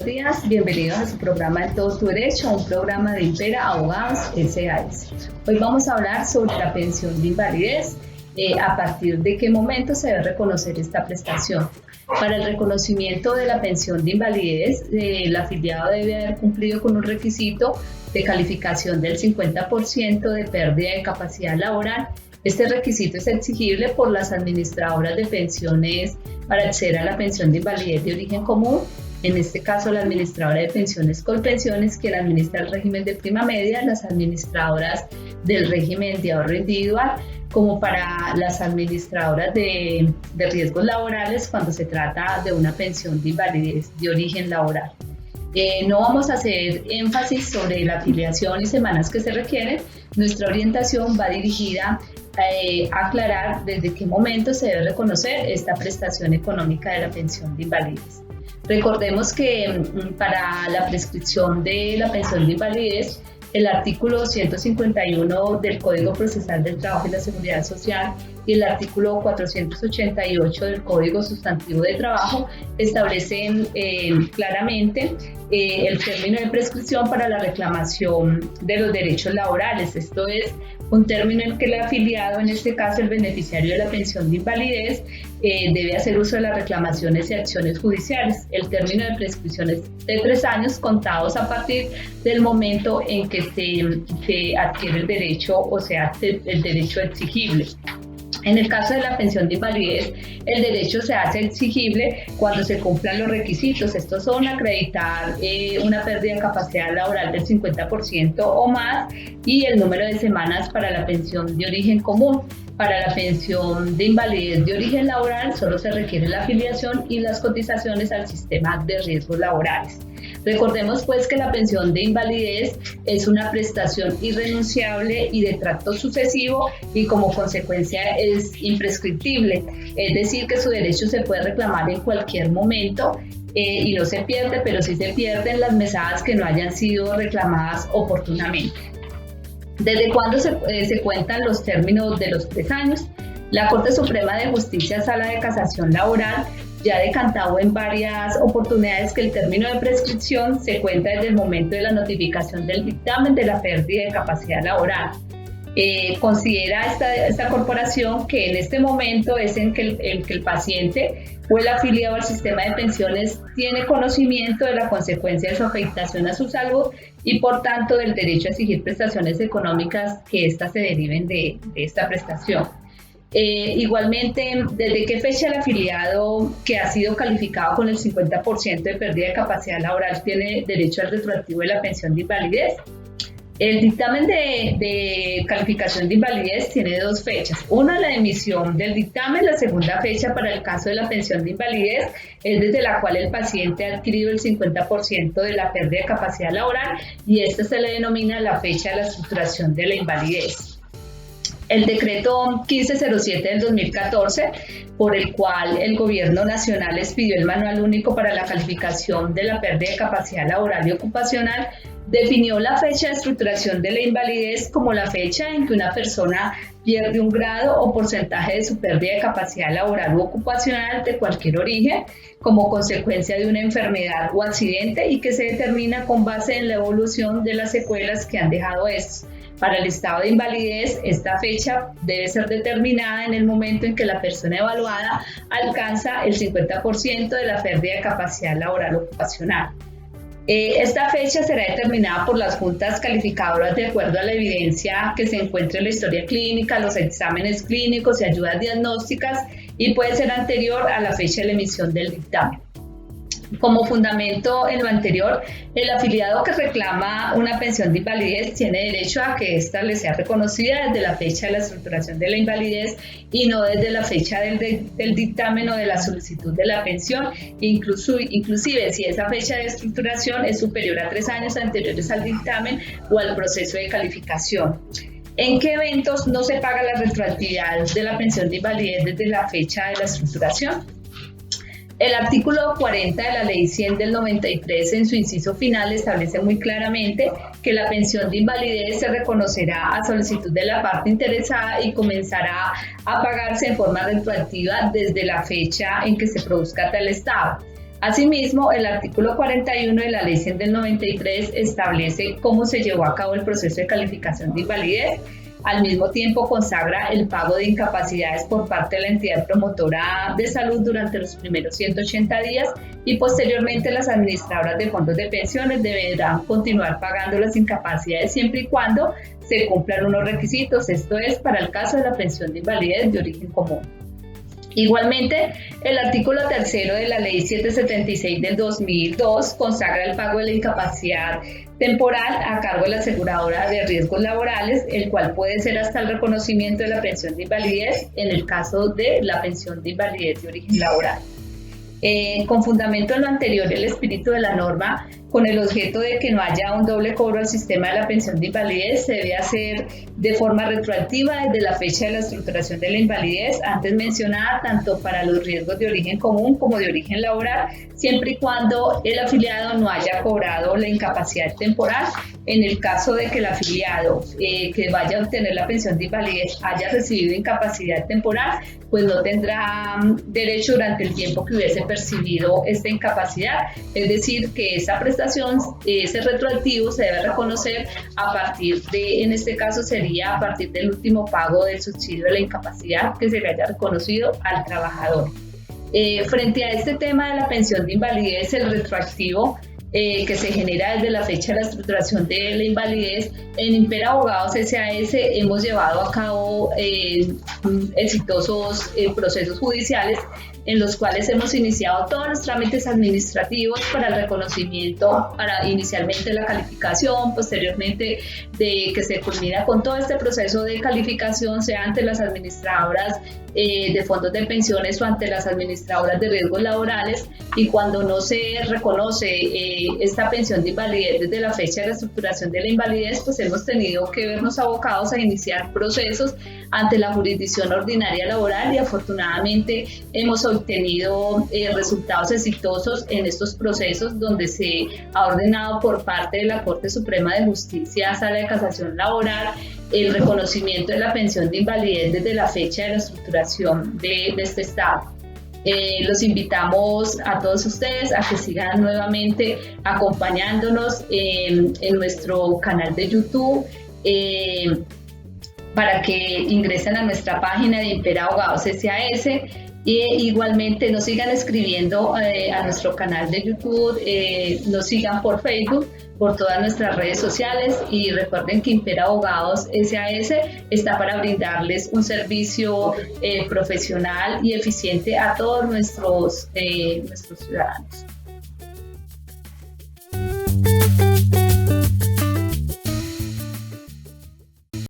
días, bienvenidos a su programa En Todo Tu Derecho, un programa de Impera Abogados SAS. Hoy vamos a hablar sobre la pensión de invalidez, a partir de qué momento se debe reconocer esta prestación. Para el reconocimiento de la pensión de invalidez, el afiliado debe haber cumplido con un requisito de calificación del 50% de pérdida de capacidad laboral. Este requisito es exigible por las administradoras de pensiones para acceder a la pensión de invalidez de origen común. En este caso, la administradora de pensiones Colpensiones, quien administra el régimen de prima media, las administradoras del régimen de ahorro individual, como para las administradoras de riesgos laborales cuando se trata de una pensión de invalidez de origen laboral. No vamos a hacer énfasis sobre la afiliación y semanas que se requieren. Nuestra orientación va dirigida a aclarar desde qué momento se debe reconocer esta prestación económica de la pensión de invalidez. Recordemos que para la prescripción de la pensión de invalidez, el artículo 151 del Código Procesal del Trabajo y la Seguridad Social y el artículo 488 del Código Sustantivo de Trabajo establecen claramente el término de prescripción para la reclamación de los derechos laborales. Esto es un término en que el afiliado, en este caso el beneficiario de la pensión de invalidez, debe hacer uso de las reclamaciones y acciones judiciales. El término de prescripción es de 3 años contados a partir del momento en que se adquiere el derecho, o sea, el derecho exigible. En el caso de la pensión de invalidez, el derecho se hace exigible cuando se cumplan los requisitos. Estos son acreditar una pérdida de capacidad laboral del 50% o más y el número de semanas para la pensión de origen común. Para la pensión de invalidez de origen laboral solo se requiere la afiliación y las cotizaciones al sistema de riesgos laborales. Recordemos pues que la pensión de invalidez es una prestación irrenunciable y de trato sucesivo y como consecuencia es imprescriptible, es decir que su derecho se puede reclamar en cualquier momento y no se pierde, pero sí se pierden las mesadas que no hayan sido reclamadas oportunamente. ¿Desde cuándo se cuentan los términos de los 3 años? La Corte Suprema de Justicia, Sala de Casación Laboral, ya ha decantado en varias oportunidades que el término de prescripción se cuenta desde el momento de la notificación del dictamen de la pérdida de capacidad laboral. Considera esta corporación que en este momento es en que el paciente o el afiliado al sistema de pensiones tiene conocimiento de la consecuencia de su afectación a su salud y por tanto del derecho a exigir prestaciones económicas que éstas se deriven de esta prestación. Igualmente, ¿desde qué fecha el afiliado que ha sido calificado con el 50% de pérdida de capacidad laboral tiene derecho al retroactivo de la pensión de invalidez? El dictamen de calificación de invalidez tiene 2 fechas. Una, la emisión del dictamen. La segunda fecha para el caso de la pensión de invalidez es desde la cual el paciente ha adquirido el 50% de la pérdida de capacidad laboral y esta se le denomina la fecha de la estructuración de la invalidez. El decreto 1507 del 2014, por el cual el Gobierno Nacional expidió el Manual Único para la Calificación de la Pérdida de Capacidad Laboral y Ocupacional, definió la fecha de estructuración de la invalidez como la fecha en que una persona pierde un grado o porcentaje de su pérdida de capacidad laboral u ocupacional de cualquier origen como consecuencia de una enfermedad o accidente y que se determina con base en la evolución de las secuelas que han dejado estos. Para el estado de invalidez, esta fecha debe ser determinada en el momento en que la persona evaluada alcanza el 50% de la pérdida de capacidad laboral ocupacional. Esta fecha será determinada por las juntas calificadoras de acuerdo a la evidencia que se encuentre en la historia clínica, los exámenes clínicos y ayudas diagnósticas y puede ser anterior a la fecha de la emisión del dictamen. Como fundamento en lo anterior, el afiliado que reclama una pensión de invalidez tiene derecho a que ésta le sea reconocida desde la fecha de la estructuración de la invalidez y no desde la fecha del dictamen o de la solicitud de la pensión, inclusive si esa fecha de estructuración es superior a 3 años anteriores al dictamen o al proceso de calificación. ¿En qué eventos no se paga la retroactividad de la pensión de invalidez desde la fecha de la estructuración? El artículo 40 de la Ley 100 del 93 en su inciso final establece muy claramente que la pensión de invalidez se reconocerá a solicitud de la parte interesada y comenzará a pagarse en forma retroactiva desde la fecha en que se produzca tal estado. Asimismo, el artículo 41 de la Ley 100 del 93 establece cómo se llevó a cabo el proceso de calificación de invalidez. Al mismo tiempo, consagra el pago de incapacidades por parte de la entidad promotora de salud durante los primeros 180 días y posteriormente las administradoras de fondos de pensiones deberán continuar pagando las incapacidades siempre y cuando se cumplan unos requisitos, esto es para el caso de la pensión de invalidez de origen común. Igualmente, el artículo 3 de la Ley 776 del 2002 consagra el pago de la incapacidad temporal a cargo de la aseguradora de riesgos laborales, el cual puede ser hasta el reconocimiento de la pensión de invalidez en el caso de la pensión de invalidez de origen laboral. Con fundamento en lo anterior, el espíritu de la norma, con el objeto de que no haya un doble cobro al sistema de la pensión de invalidez, se debe hacer de forma retroactiva desde la fecha de la estructuración de la invalidez antes mencionada, tanto para los riesgos de origen común como de origen laboral, siempre y cuando el afiliado no haya cobrado la incapacidad temporal. En el caso de que el afiliado que vaya a obtener la pensión de invalidez haya recibido incapacidad temporal, pues no tendrá derecho durante el tiempo que hubiese percibido esta incapacidad, es decir, que esa prestación, ese retroactivo se debe reconocer a partir de, en este caso sería a partir del último pago del subsidio de la incapacidad que se le haya reconocido al trabajador. Frente a este tema de la pensión de invalidez, el retroactivo que se genera desde la fecha de la estructuración de la invalidez, en Impera Abogados SAS hemos llevado a cabo exitosos procesos judiciales en los cuales hemos iniciado todos los trámites administrativos para el reconocimiento, para inicialmente la calificación, posteriormente de que se culmina con todo este proceso de calificación, sea ante las administradoras de fondos de pensiones o ante las administradoras de riesgos laborales, y cuando no se reconoce esta pensión de invalidez desde la fecha de la estructuración de la invalidez, pues hemos tenido que vernos abocados a iniciar procesos ante la jurisdicción ordinaria laboral, y afortunadamente hemos obtenido resultados exitosos en estos procesos, donde se ha ordenado por parte de la Corte Suprema de Justicia, Sala de Casación Laboral, el reconocimiento de la pensión de invalidez desde la fecha de la estructuración de este Estado. Los invitamos a todos ustedes a que sigan nuevamente acompañándonos en nuestro canal de YouTube, para que ingresen a nuestra página de Impera Abogados SAS, y igualmente nos sigan escribiendo a nuestro canal de YouTube, nos sigan por Facebook, por todas nuestras redes sociales, y recuerden que Impera Abogados SAS está para brindarles un servicio profesional y eficiente a todos nuestros ciudadanos.